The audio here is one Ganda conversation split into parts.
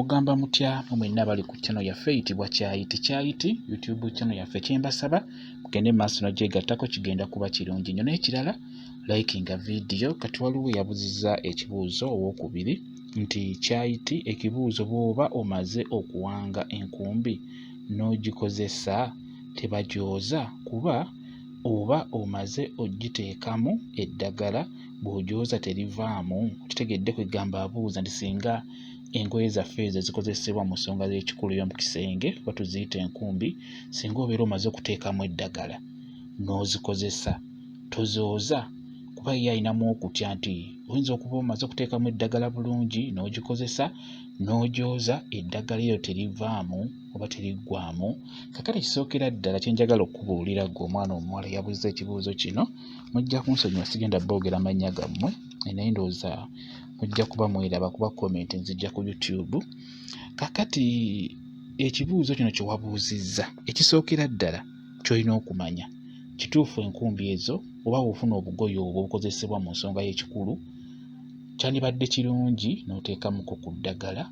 Mugamba mutya mwenna bali ku channel yaffe eyitibwa Kyayiti YouTube channel yaffe. Kyembasaba mugende maaso n'ogyegattako kigenda kuba kirungi nnyo. N'ekirala likinga video. Kati waliwo yabuzizza ekibuuzo owookubiri nti Kyayiti, ekibuuzo bw'oba omaze okuwanga enkumbi n'ogikozesa tebajooza kuba oba omaze ogiteekamu eddagala bw'ojooza terivaamu? Kitegedde kwegamba abuuza nti singa engoye zaffe ezo zikozesebwa mu nsonga z'ekikulu y'omu kisenge oba tuziyita enkumbi, singa obeera omaze okuteekamu eddagala n'ozikozesa tozooza? Kuba ye ayinamu okutya nti oyinza okuba omaze okuteekamu eddagala bulungi n'ogikozesa n'ojooza eddagala eryo terivaamu oba teriggwamu. Kakati ekisookera ddala kye njagala okubuulira ggwe omwana omuwala yabuuza ekibuuzo kino, mujja kunsonyiwa sigenda boogera mannya gammwe naye ndowooza mujja kuba mweraba kuba comment nzijja ku YouTube. Kakati ekibuuzo kino kye wabuuzizza, ekisookera ddala ky'olina okumanya kituufu enkumbi ezo oba ofuna obugoye obwo obukozesebwa mu nsonga y'ekikulu kyandibadde kirungi n'oteekamuko ku ddagala,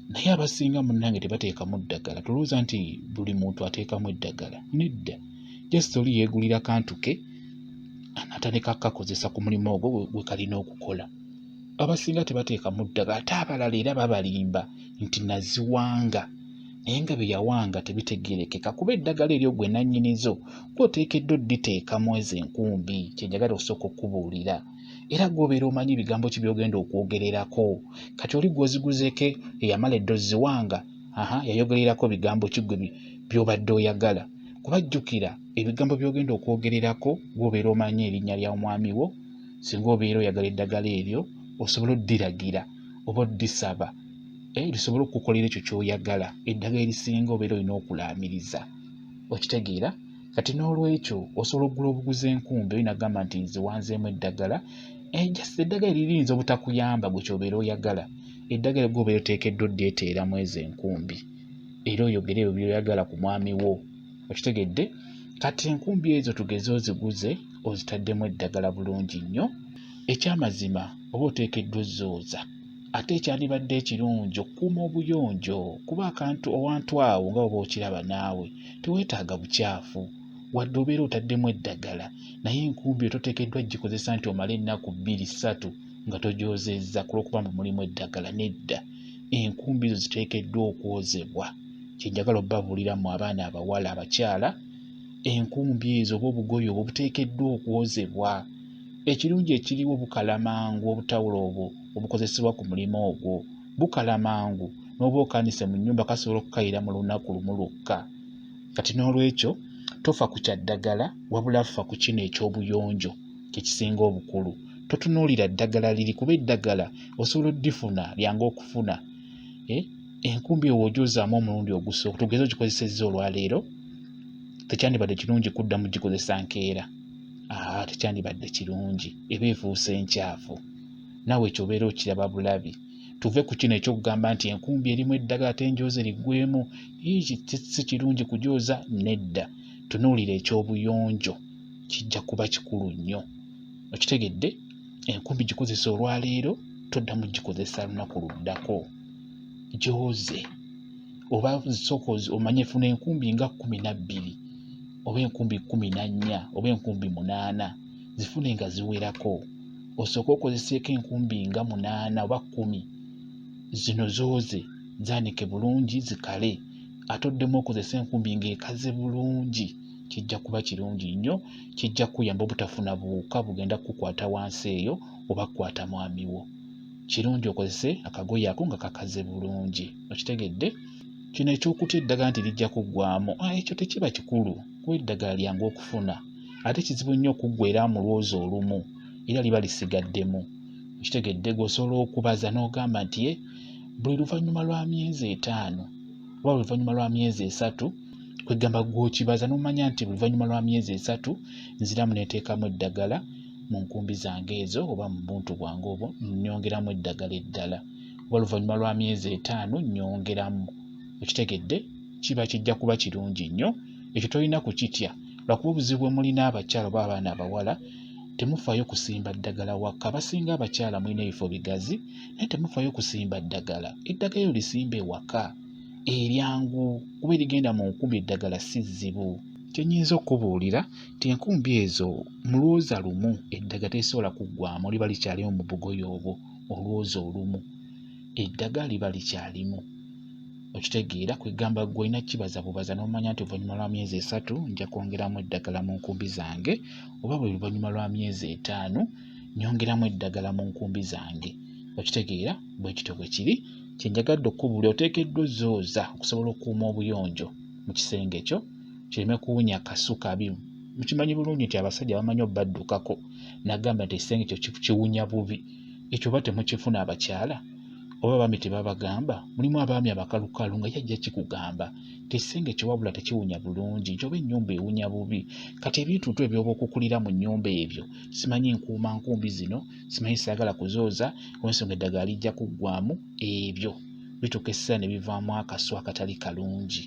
naye abasinga munnange tebateekamu ddagala. Tulowooza nti buli muntu ateekamu eddagala. Nedda, just oli yeegulira kantu ke anatandika akakozesa ku mulimu ogwo gwe kalina okukola. Abasinga tebateekamu ddagala, ate abalala era babalimba nti naziwanga, naye nga bye yawanga tebitegeerekeka kuba eddagala eryo gwe nannyinizo gw'oteekeddwa odditeekamu ezo enkumbi. Kye njagala osooka okubuulira, era gw'obeera omanyi ebigambo ki by'ogenda okwogererako. Kati oli gw'oziguzeeko eyamala edda oziwanga, yayogererako bigambo ki gwe by'obadde oyagala? Kuba jjukira ebigambo by'ogenda okwogererako gw'obeera omanyi erinnya lya mwami wo. Singa obeera oyagala eddagala eryo osobola oddiragira oba oddisaba lisobola okukolera ekyo ky'oyagala. Eddagala erisinga obeera olina okulaamiriza, okitegeera? Kati n'olwekyo osobola okugula obuguzi enkumbi olina gamba nti nziwanzeemu eddagala, just eddagala liyinza obutakuyamba gwe ky'obeera oyagala. Eddagala gw'obeera oteekeddwa oddyeteeramu ezo enkumbi era oyogere ebyo by'oyagala ku mwami wo, okitegedde? Kati enkumbi ezo tugeze oziguze ozitaddemu eddagala bulungi nnyo, ekyamazima oba oteekeddwa ozzooza. Ate ekyandibadde ekirungi okukuuma obuyonjo, kuba owantu awo nga oba okiraba naawe teweetaaga bukyafu wadde obeera otaddemu eddagala, naye enkumbi toteekeddwa gikozesa nti omala ennaku 2-3 nga togyozezza kulwokuba mbu mulimu eddagala. Nedda, enkumbi ezo ziteekeddwa okwozebwa. Kye njagala obbabuuliramu abaana abawala abakyala, enkumbi ezo oba obugoye obwo buteekeddwa okwozebwa. Ekirungi ekiriwo bukala mangu, obutawulo obwo obukozesebwa ku mulimu ogwo bukala mangu, n'oba okaanise mu nnyumba kasobola okukayira mu lunaku lumu lwokka. Kati n'olwekyo tofa ku kya ddagala wabula ffa ku kino eky'obuyonjo kye kisinga obukulu. Totunuulira ddagala liri kuba eddagala osobola oddifuna lyangu okufuna. Enkumbi ewo ogyozaamu omulundi ogusooka, tugeze ogikozesezza olwaleero, tekyandibadde kirungi kuddamu gikozesa nkeera. Tekyandibadde kirungi, eba efuuse enkyafu. Naawe ekyobeera okiraba bulabi. Tuve ku kino ekyokugamba nti enkumbi erimu eddagala tenjooze liggwemu, si kirungi kujooza. Nedda, tunuulira eky'obuyonjo kijja kuba kikulu nnyo, okitegedde? Enkumbi gikozesa olwaleero, toddamu gikozesa lunaku luddako. Jooze oba zisooka omanye efuna enkumbi nga 12 oba enkumbi 14 oba enkumbi 8, zifune nga ziwerako. Osooka okozeseeko enkumbi nga 8 oba 10, zino zooze zaanike bulungi zikale, ate oddemu okozesa enkumbi ng'ekaze bulungi. Kijja kuba kirungi nnyo, kijja kuyamba obutafuna buwuka bugenda kukwata wansi eyo oba kukwata mwami wo. Kirungi okozese akagoye ako nga kakaze bulungi, okitegedde? Kino eky'okutya eddagala nti lijja kuggwamu, ekyo tekiba kikulu kuba eddagala lyangu okufuna, ate kizibu nnyo okuggwera mu lwozi olumu era liba lisigaddemu, okitegedde? Gw'osobola okubaza n'ogamba nti buli luvannyuma lwa myezi 5 oba buli luvannyuma lwa myezi 3, kwegamba gw'okibaza n'omanya nti buli luvannyuma lwa myezi 3 nziramu neeteekamu eddagala mu nkumbi zange ezo oba mu buntu bwange obwo, nnyongeramu eddagala eddala, oba luvannyuma lwa myezi 5 nnyongeramu, okitegedde? Kiba kijja kuba kirungi nnyo. Ekyo tolina kukitya lwakuba obuzibu bwe mulina abakyala oba abaana abawala, temufaayo kusimba ddagala waka. Basinga abakyala mulina ebifo bigazi naye temufaayo kusimba ddagala. Eddagala eryo lisimba ewaka eryangu kuba erigenda mu nkumbi eddagala si zzibu. Kye nnyinza okubuulira nti enkumbi ezo mu lwoza lumu eddagala tesobola kuggwamu, liba likyalimu mu bugoye obwo olwoza olumu, eddagala liba likyalimu. Okitegeera kwegamba gwe olina kibaza bubaza n'omanya nti oluvannyuma lwa myezi 3 nja kwongeramu eddagala mu nkumbi zange, oba bwe luvannyuma lwa myezi 5 nyongeramu eddagala mu nkumbi zange. Okitegeera bwe kityo bwe kiri. Kye njagadde okubuulira oteekeddwa ozzooza okusobola okukuuma obuyonjo mu kisenge kyo kireme kuwunya kasu kabi. Mukimanyi bulungi nti abasajja bamanyi obbaddukako nagamba nti ekisenge kyo kiwunya bubi. Ekyo oba temukifuna abakyala oba abaami tebabagamba? Mulimu abaami abakalukalu nga yajja kikugamba nti ekisenge kyo wabula tekiwunya bulungi nti oba ennyumba ewunya bubi. Kati ebintuntu ebyoba okukulira mu nnyumba ebyo simanyi nkuuma nkumbi zino, simanyi saagala kuzooza olw'ensonga eddagala lijja kuggwamu, ebyo bituuka essaawa ne bivaamu akasu akatali kalungi.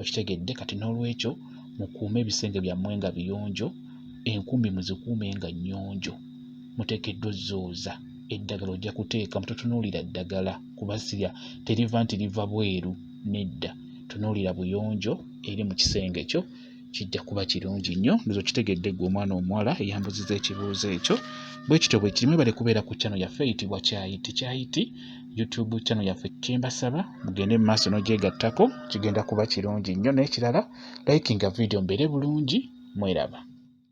Okitegedde? Kati n'olwekyo mukuume ebisenge byammwe nga biyonjo, enkumbi muzikuume nga nnyonjo. Muteekeddwa ozzooza eddagala ojja kuteeka mutotunuulira ddagala kuba sirya teriva nti liva bweru, nedda. Tunuulira buyonjo eri mu kisenge kyo, kijja kuba kirungi nnyo. Ndoza okitegedde ggwe omwana omuwala eyambuzizza ekibuuzo ekyo. Bwe kityo bwe kiri, mwebale kubeera ku channel yaffe eyitibwa Kyayiti YouTube channel yaffe. Kyembasaba mugende mu maaso n'ogyegattako, kigenda kuba kirungi nnyo. N'ekirala likinga video mbeere bulungi. Mweraba.